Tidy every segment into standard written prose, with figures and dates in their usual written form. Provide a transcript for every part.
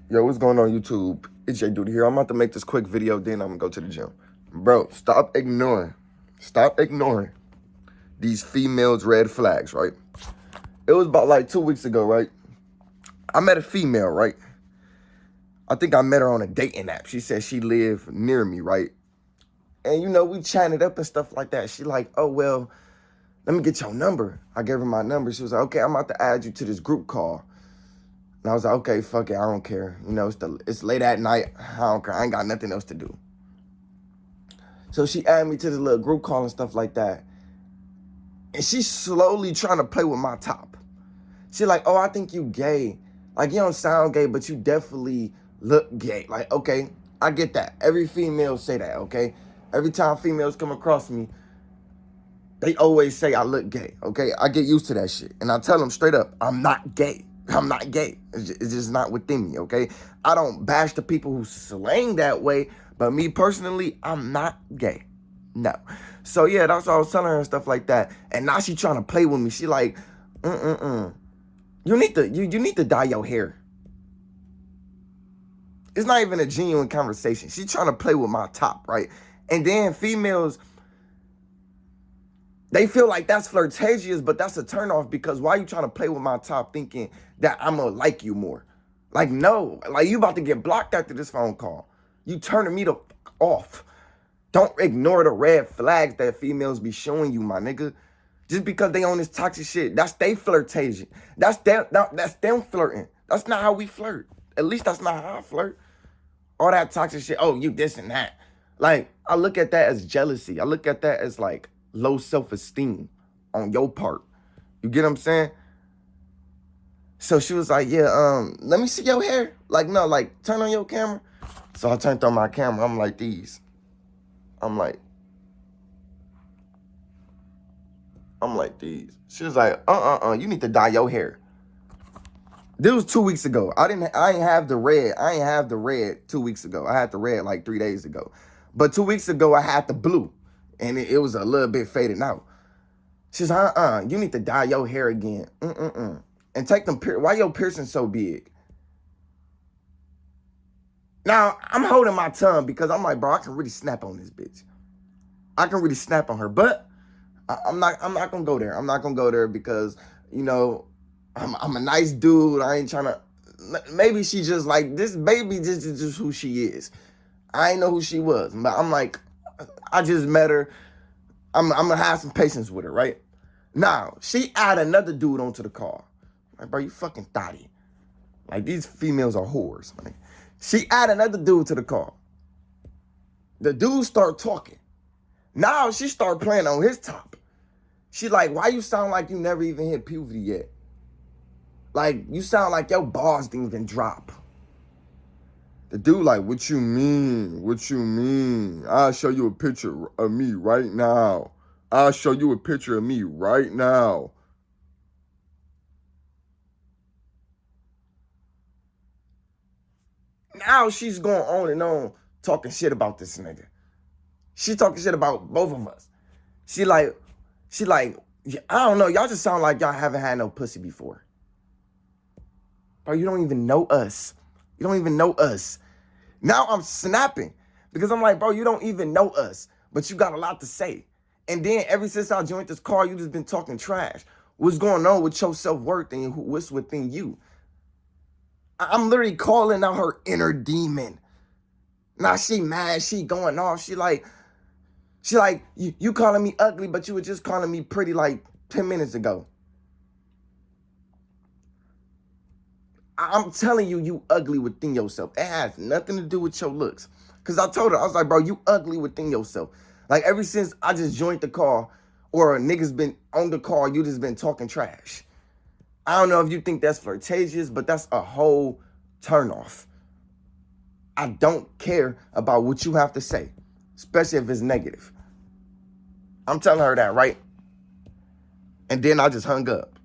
Yo, what's going on YouTube? It's Jayyduty here. I'm about to make this quick video, then I'm gonna go to the gym. Bro, stop ignoring these females' red flags, right? It was about like 2 weeks ago, right? I met a female, right? I think I met her on a dating app. She said she lived near me, right? And you know, we chatted up and stuff like that. She like, oh, well, let me get your number. I gave her my number. She was like, okay, I'm about to add you to this group call. And I was like, okay, fuck it, I don't care. You know, it's late at night. I don't care. I ain't got nothing else to do. So she added me to this little group call and stuff like that. And she's slowly trying to play with my top. She like, oh, I think you gay. Like, you don't sound gay, but you definitely look gay. Like, okay, I get that. Every female say that, okay? Every time females come across me, they always say I look gay, okay? I get used to that shit. And I tell them straight up, I'm not gay. I'm not gay. It's just not within me, okay? I don't bash the people who slang that way, but me personally, I'm not gay. No. So yeah, that's what I was telling her and stuff like that. And now she trying to play with me. She like, You need to dye your hair. It's not even a genuine conversation. She's trying to play with my top, right? And then females, they feel like that's flirtatious, but that's a turnoff because why are you trying to play with my top thinking that I'm going to like you more? Like, no. Like, you about to get blocked after this phone call. You turning me the fuck off. Don't ignore the red flags that females be showing you, my nigga. Just because they on this toxic shit, that's they flirtation. That's them flirting. That's not how we flirt. At least that's not how I flirt. All that toxic shit, oh, you this and that. Like, I look at that as jealousy. I look at that as like low self-esteem on your part. You get what I'm saying? So she was like, yeah, let me see your hair. Like, no, like, turn on your camera. So I turned on my camera. I'm like these. I'm like these. She was like, you need to dye your hair. This was 2 weeks ago. I ain't have the red. I ain't have the red 2 weeks ago. I had the red like 3 days ago. But 2 weeks ago, I had the blue. And it was a little bit faded out. She's like, you need to dye your hair again. And take them, why your piercing so big? Now, I'm holding my tongue because I'm like, bro, I can really snap on this bitch. I can really snap on her. But I'm not gonna go there. I'm not gonna go there because, you know, I'm a nice dude. I ain't trying to, maybe she just like, this baby just who she is. I ain't know who she was. But I'm like, I just met her. I'm gonna have some patience with her, right? Now, she add another dude onto the call. Like, bro, you fucking thotty. Like, these females are whores. Like, she add another dude to the call. The dude start talking. Now she start playing on his top. She like, why you sound like you never even hit puberty yet? Like, you sound like your balls didn't even drop. The dude like, what you mean? What you mean? I'll show you a picture of me right now. I'll show you a picture of me right now. Now she's going on and on talking shit about this nigga. She talking shit about both of us. She like, I don't know. Y'all just sound like y'all haven't had no pussy before. Bro, you don't even know us. You don't even know us. Now I'm snapping because I'm like, bro, you don't even know us, but you got a lot to say. And then ever since I joined this car, you just been talking trash. What's going on with your self-worth and what's within you? I'm literally calling out her inner demon. Now she mad, she going off. She like, you calling me ugly, but you were just calling me pretty like 10 minutes ago. I'm telling you, you ugly within yourself. It has nothing to do with your looks. Because I told her, I was like, bro, you ugly within yourself. Like, ever since I just joined the car or a nigga's been on the car, you just been talking trash. I don't know if you think that's flirtatious, but that's a whole turnoff. I don't care about what you have to say, especially if it's negative. I'm telling her that, right? And then I just hung up.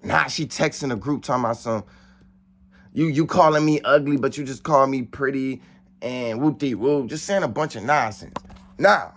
Now she texting a group talking about some, you calling me ugly, but you just call me pretty and whoop-de-whoop, just saying a bunch of nonsense. Now,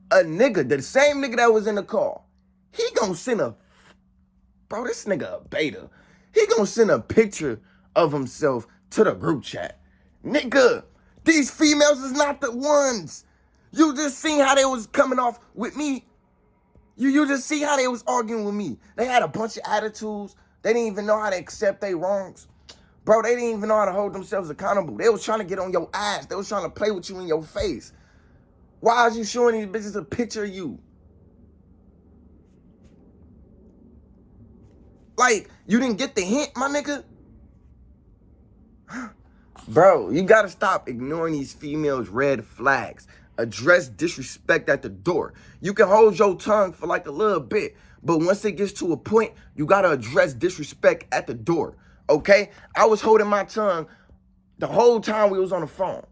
a nigga, the same nigga that was in the call, he gonna send bro, this nigga a beta. He gonna send a picture of himself to the group chat. Nigga, these females is not the ones. You just seen how they was coming off with me. You just see how they was arguing with me. They had a bunch of attitudes. They didn't even know how to accept their wrongs. Bro, they didn't even know how to hold themselves accountable. They was trying to get on your ass. They was trying to play with you in your face. Why is you showing these bitches a picture of you? Like, you didn't get the hint, my nigga? Bro, you gotta stop ignoring these females' red flags. Address disrespect at the door. You can hold your tongue for like a little bit, but once it gets to a point, you gotta address disrespect at the door, okay? I was holding my tongue the whole time we was on the phone.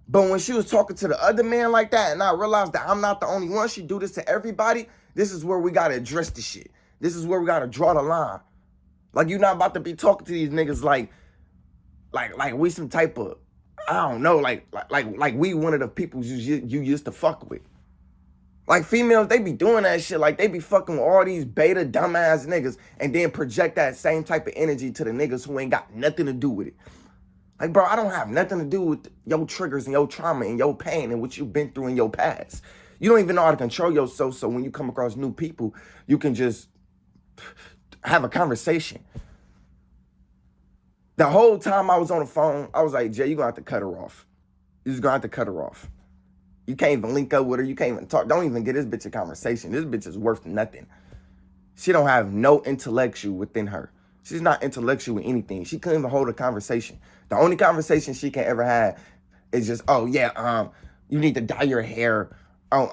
But when she was talking to the other man like that, and I realized that I'm not the only one, she do this to everybody, this is where we gotta address the shit. This is where we gotta draw the line. Like, you're not about to be talking to these niggas like we some type of, I don't know, like we one of the people you used to fuck with. Like, females, they be doing that shit. Like, they be fucking with all these beta dumbass niggas and then project that same type of energy to the niggas who ain't got nothing to do with it. Like, bro, I don't have nothing to do with your triggers and your trauma and your pain and what you've been through in your past. You don't even know how to control yourself, so when you come across new people, you can just have a conversation. The whole time I was on the phone, I was like, Jay, you're going to have to cut her off. You're just going to have to cut her off. You can't even link up with her. You can't even talk. Don't even get this bitch a conversation. This bitch is worth nothing. She don't have no intellectual within her. She's not intellectual with anything. She couldn't even hold a conversation. The only conversation she can ever have is just, oh, yeah, you need to dye your hair. Oh,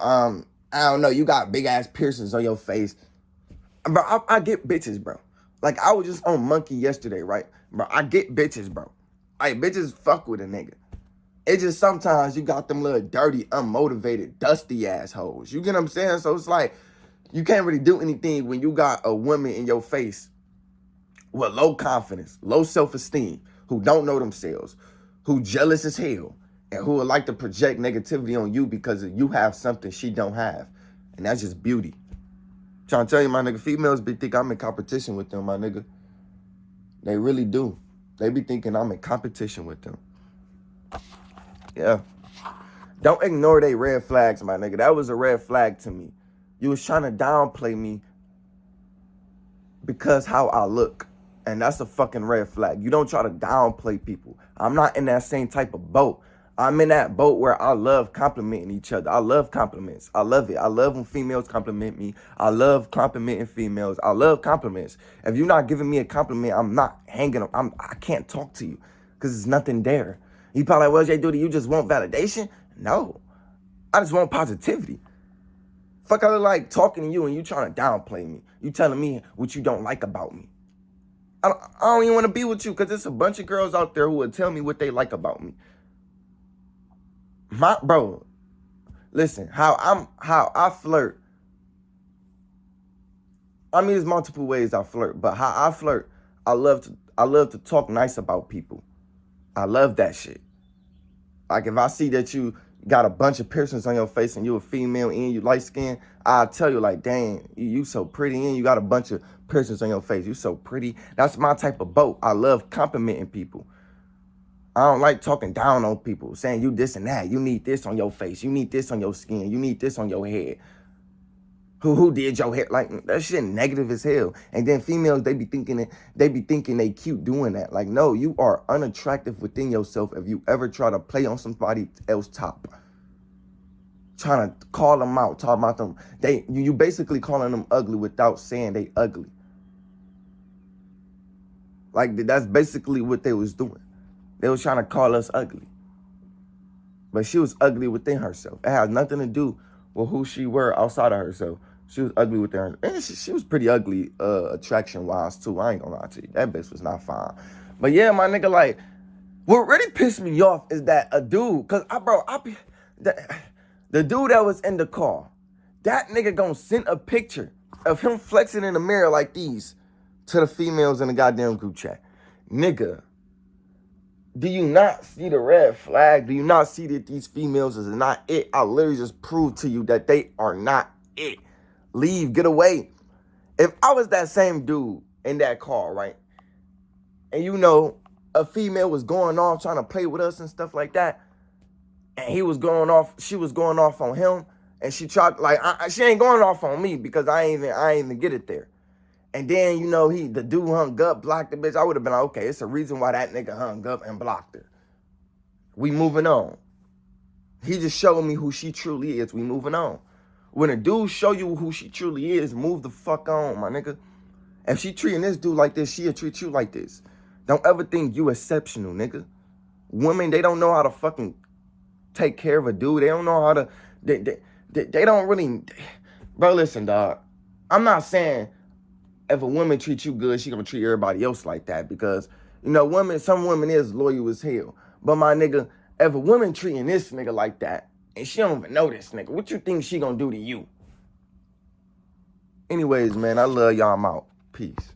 I don't know, you got big-ass piercings on your face. Bro, I get bitches, bro. Like, I was just on Monkey yesterday, right? Bro, I get bitches, bro. Like, bitches fuck with a nigga. It's just sometimes you got them little dirty, unmotivated, dusty assholes. You get what I'm saying? So it's like, you can't really do anything when you got a woman in your face with low confidence, low self-esteem, who don't know themselves, who jealous as hell, and who would like to project negativity on you because you have something she don't have. And that's just beauty. Trying to tell you, my nigga, females be think I'm in competition with them, my nigga. They really do. They be thinking I'm in competition with them. Yeah. Don't ignore they red flags, my nigga. That was a red flag to me. You was trying to downplay me because how I look. And that's a fucking red flag. You don't try to downplay people. I'm not in that same type of boat. I'm in that boat where I love complimenting each other. I love compliments. I love it. I love when females compliment me. I love complimenting females. I love compliments. If you're not giving me a compliment, I'm not hanging up. I can't talk to you because there's nothing there. You probably like, well, Jayyduty, you just want validation? No. I just want positivity. Fuck, I look like talking to you and you trying to downplay me. You telling me what you don't like about me. I don't even want to be with you because there's a bunch of girls out there who will tell me what they like about me. Bro, listen, how I flirt. I mean, there's multiple ways I flirt, but how I flirt, I love to talk nice about people. I love that shit. Like, if I see that you got a bunch of piercings on your face and you a female and you light skin, I'll tell you, like, dang, you so pretty and you got a bunch of piercings on your face. You so pretty. That's my type of boat. I love complimenting people. I don't like talking down on people, saying you this and that. You need this on your face. You need this on your skin. You need this on your head. Who did your hair? Like, that shit negative as hell. And then females, they be thinking they cute doing that. Like, no, you are unattractive within yourself if you ever try to play on somebody else's top. Trying to call them out, talk about them. You basically calling them ugly without saying they ugly. Like, that's basically what they was doing. They was trying to call us ugly. But she was ugly within herself. It has nothing to do with who she were outside of herself. She was ugly within her. And she was pretty ugly attraction-wise, too. I ain't gonna lie to you. That bitch was not fine. But yeah, my nigga, like, what really pissed me off is that a dude, because, the dude that was in the car, that nigga gonna send a picture of him flexing in the mirror like these to the females in the goddamn group chat. Nigga. Do you not see the red flag? Do you not see that these females is not it? I literally just proved to you that they are not it. Leave, get away. If I was that same dude in that car, right? And you know, a female was going off trying to play with us and stuff like that, and he was going off, she was going off on him, and she tried, like, she ain't going off on me because I ain't even get it there. And then, you know, the dude hung up, blocked the bitch. I would have been like, okay, it's a reason why that nigga hung up and blocked her. We moving on. He just showed me who she truly is. We moving on. When a dude show you who she truly is, move the fuck on, my nigga. If she treating this dude like this, she'll treat you like this. Don't ever think you exceptional, nigga. Women, they don't know how to fucking take care of a dude. They don't know how to, they don't really, bro, listen, dog. I'm not saying if a woman treats you good, she gonna treat everybody else like that, because, you know, some women is loyal as hell. But my nigga, if a woman treating this nigga like that, and she don't even know this nigga, what you think she gonna do to you? Anyways, man, I love y'all. I'm out. Peace.